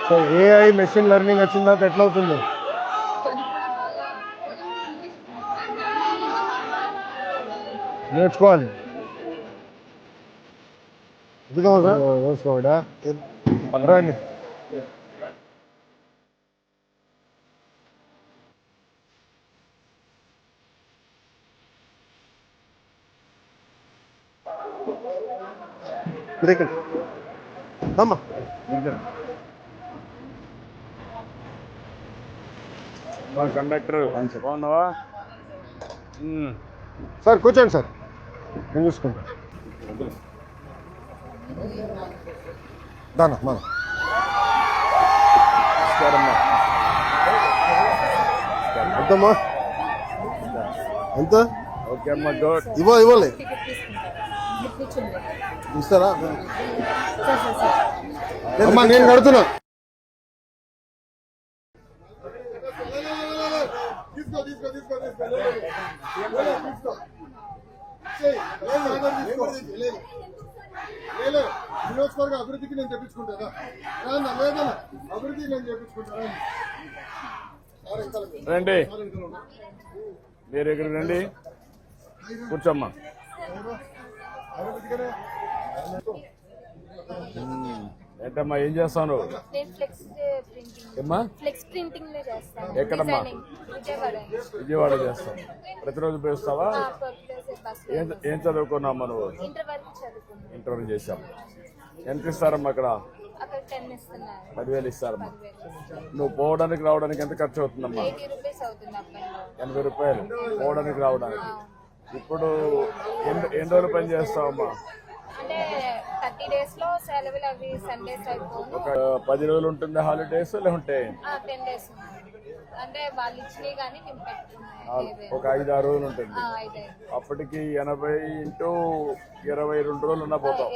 So AI machine learning వచ్చిన తర్వాత ఎట్లా అవుతుంది? నేర్చుకోవాలి. ఇదిగో చూసుకోడా పర్వాలేదు. అమ్మా కండక్టర్ బాగున్నావా? సార్ కూర్చోండి సార్, నేను చూసుకుంటా. దానా మన ఎంతమ్మా? ఎంత? ఓకే అమ్మా, గుడ్. ఇవ్వాలి ఇస్తారా? అమ్మా నేను కడుతున్నా. నియోజకవర్గ అభివృద్ధికి నేను చెప్పించుకుంటా. అభివృద్ధి నేను చెప్పించుకుంటా. రండి, మీరు ఇక్కడికి రండి, కూర్చోమ్మా. ఏంటమ్మా ఏం చేస్తాను? ఎక్కడమ్మా? విజయవాడ చేస్తాం. ప్రతిరోజు పోయిస్తావా? ఏం చదువుకున్నామ్మా నువ్వు? ఇంటర్వ్యూ చేసాం. ఎంత ఇస్తారమ్మా అక్కడ? 10,000 ఇస్తారమ్మా. నువ్వు పోవడానికి రావడానికి ఎంత ఖర్చు అవుతుందమ్మా? 80 రూపాయలు పోవడానికి రావడానికి. ఇప్పుడు ఎన్ని రోజులు పని చేస్తావమ్మా? ఒక 10 రోజులు ఉంటుంది హాలిడేస్, లేకుంటే ఒక 5-6 రోజులు ఉంటుంది. అప్పటికి 80 × 22 రోజులు ఉన్నా పోతాం.